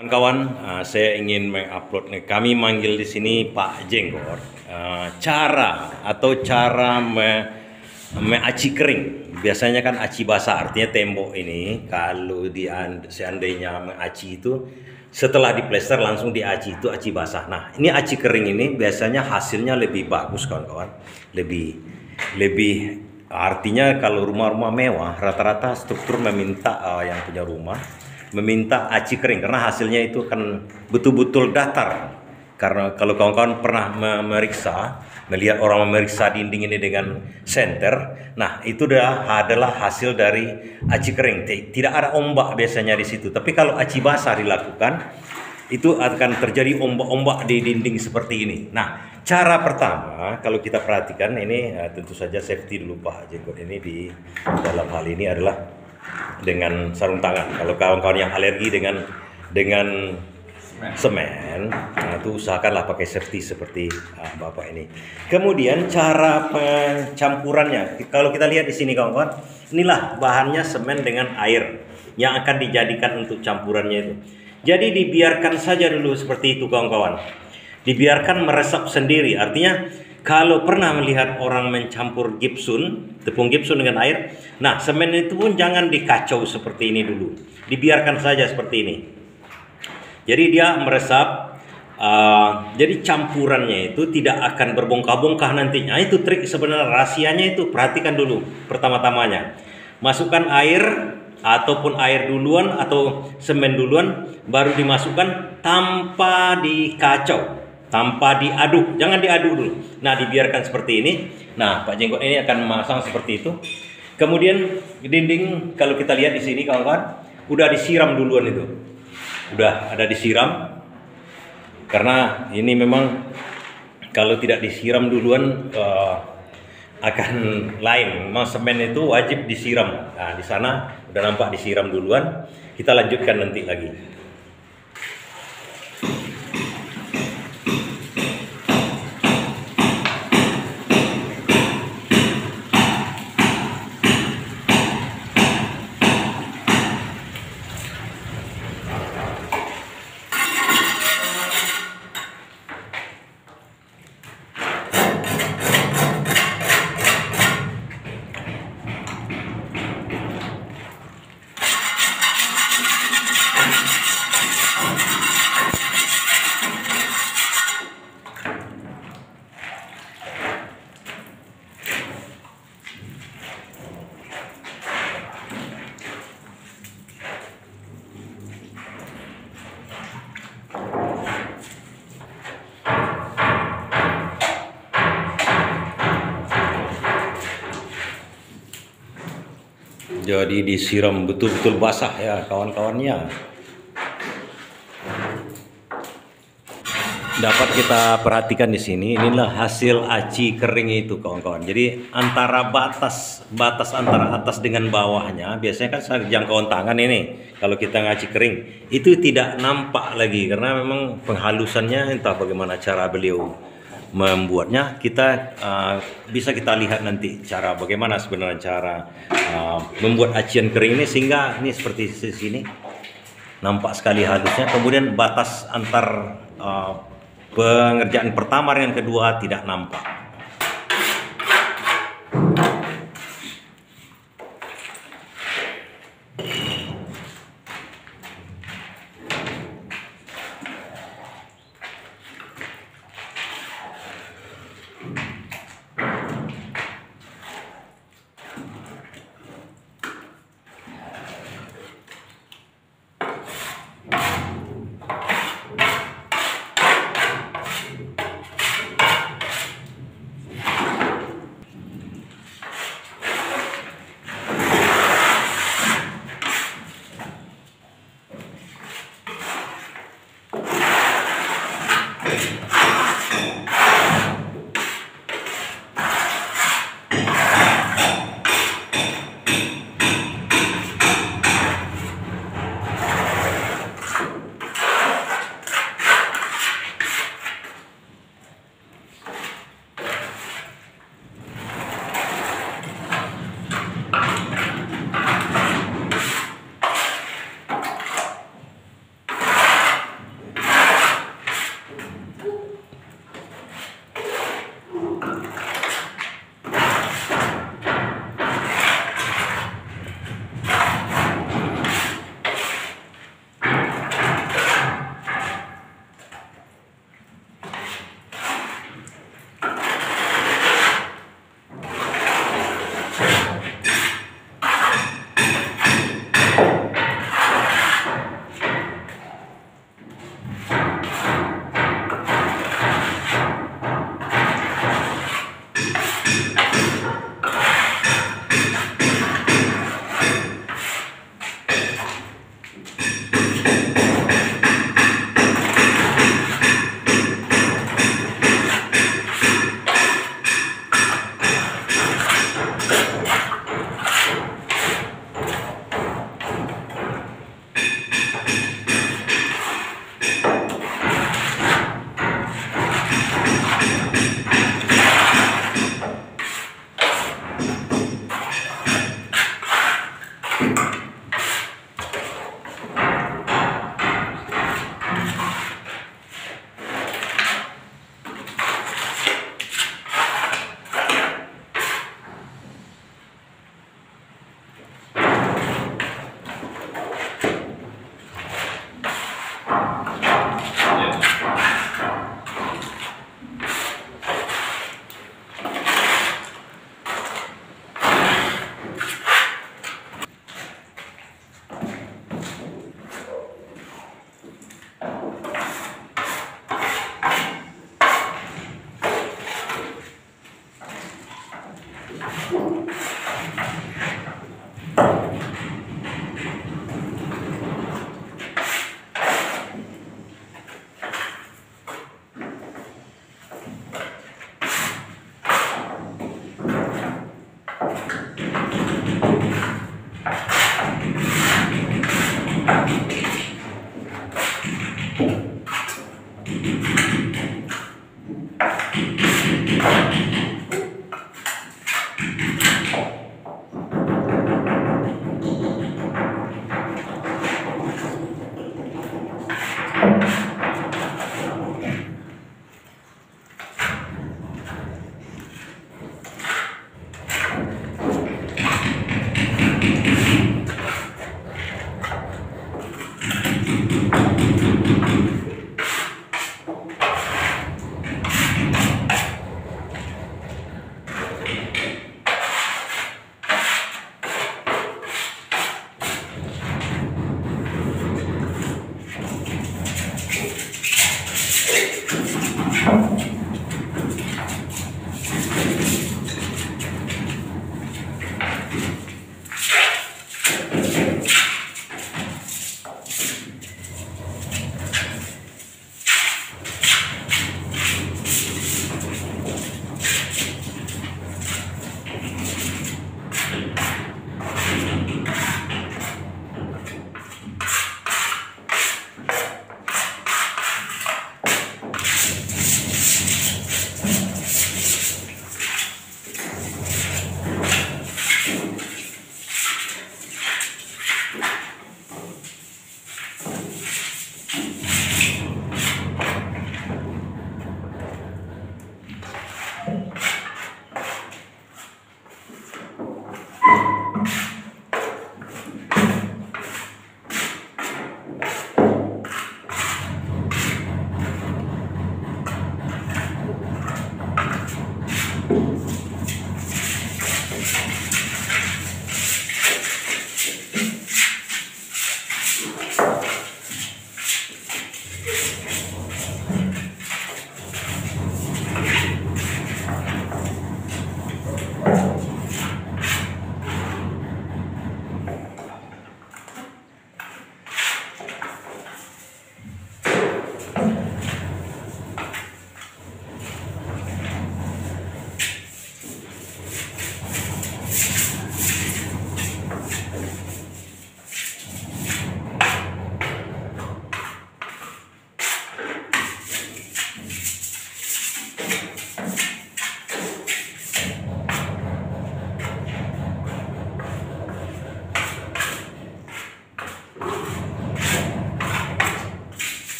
Kawan-kawan, saya ingin mengupload nih. Kami manggil di sini Pak Jenggot. Cara mengaci kering. Biasanya kan aci basah, artinya tembok ini kalau seandainya mengaci itu setelah diplester langsung diaci, itu aci basah. Nah, ini aci kering ini biasanya hasilnya lebih bagus, kawan-kawan. Lebih artinya kalau rumah-rumah mewah rata-rata struktur meminta yang punya rumah meminta aci kering karena hasilnya itu kan betul-betul datar. Karena kalau kawan-kawan pernah melihat orang memeriksa dinding ini dengan senter, nah itu adalah hasil dari aci kering. Tidak ada ombak biasanya di situ. Tapi kalau aci basah dilakukan, itu akan terjadi ombak-ombak di dinding seperti ini. Nah, cara pertama kalau kita perhatikan ini tentu saja safety dulu Pak Jenggot ini di dalam hal ini adalah dengan sarung tangan. Kalau kawan-kawan yang alergi dengan semen, nah itu usahakanlah pakai safety seperti Bapak ini. Kemudian cara pencampurannya, kalau kita lihat di sini kawan-kawan, inilah bahannya semen dengan air yang akan dijadikan untuk campurannya itu. Jadi dibiarkan saja dulu seperti itu kawan-kawan. Dibiarkan meresap sendiri. Artinya kalau pernah melihat orang mencampur tepung gipsun dengan air, nah semen itu pun jangan dikacau seperti ini dulu. Dibiarkan saja seperti ini. Jadi dia meresap, jadi campurannya itu tidak akan berbongkah-bongkah nantinya. Itu trik sebenarnya, rahasianya itu perhatikan dulu pertama-tamanya. Masukkan air ataupun air duluan atau semen duluan, baru dimasukkan tanpa dikacau. Tanpa diaduk, jangan diaduk dulu. Nah, dibiarkan seperti ini. Nah, Pak Jenggot ini akan memasang seperti itu. Kemudian dinding kalau kita lihat di sini kawan-kawan, udah disiram duluan itu. Udah ada disiram. Karena ini memang kalau tidak disiram duluan akan lain. Memang semen itu wajib disiram. Nah, di sana udah nampak disiram duluan. Kita lanjutkan nanti lagi. Jadi disiram betul-betul basah ya kawan-kawannya. Dapat kita perhatikan di sini, inilah hasil aci kering itu kawan-kawan. Jadi antara batas antara atas dengan bawahnya biasanya kan jangkauan tangan ini. Kalau kita ngaci kering itu tidak nampak lagi karena memang penghalusannya entah bagaimana cara beliau membuatnya. Kita bisa kita lihat nanti cara bagaimana sebenarnya cara membuat acian kering ini sehingga ini seperti di sini nampak sekali halusnya. Kemudian batas antar pengerjaan pertama dengan kedua tidak nampak.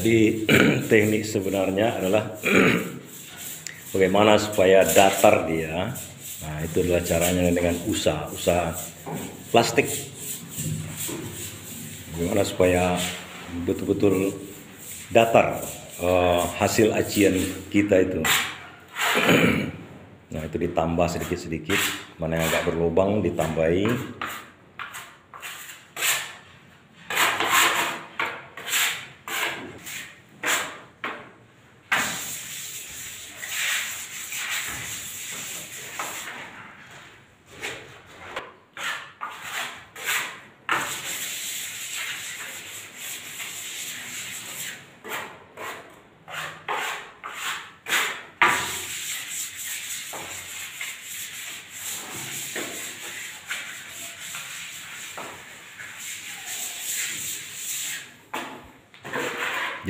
Jadi teknik sebenarnya adalah bagaimana supaya datar dia. Nah, itu adalah caranya dengan usaha plastik. Bagaimana supaya betul-betul datar hasil acian kita itu. Nah, itu ditambah sedikit-sedikit, mana yang agak berlubang ditambahi.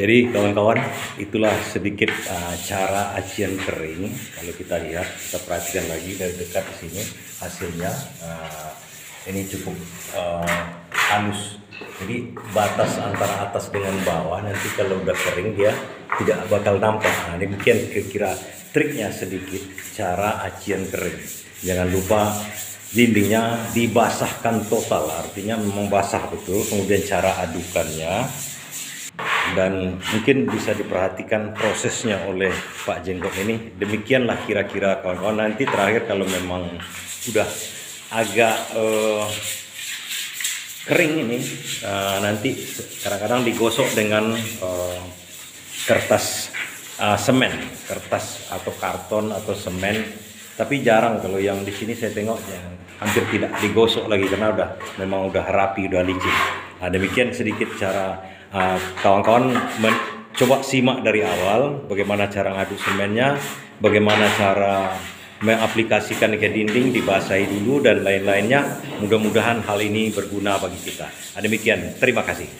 Jadi kawan-kawan, itulah sedikit cara acian kering. Kalau kita lihat, kita perhatikan lagi dari dekat di sini hasilnya. Ini cukup halus. Jadi batas antara atas dengan bawah nanti kalau udah kering dia tidak bakal nampak. Nah, demikian kira-kira triknya sedikit cara acian kering. Jangan lupa dindingnya dibasahkan total, artinya memang basah betul. Kemudian cara adukannya, dan mungkin bisa diperhatikan prosesnya oleh Pak Jenggot ini. Demikianlah kira-kira kawan-kawan. Nanti terakhir kalau memang udah agak kering ini, nanti kadang-kadang digosok dengan kertas semen, kertas atau karton atau semen. Tapi jarang kalau yang di sini saya tengok hampir tidak digosok lagi karena memang udah rapi, udah licin. Nah, demikian sedikit cara. Kawan-kawan coba simak dari awal bagaimana cara ngaduk semennya, bagaimana cara mengaplikasikan ke dinding, dibasahi dulu dan lain-lainnya. Mudah-mudahan hal ini berguna bagi kita. Demikian, terima kasih.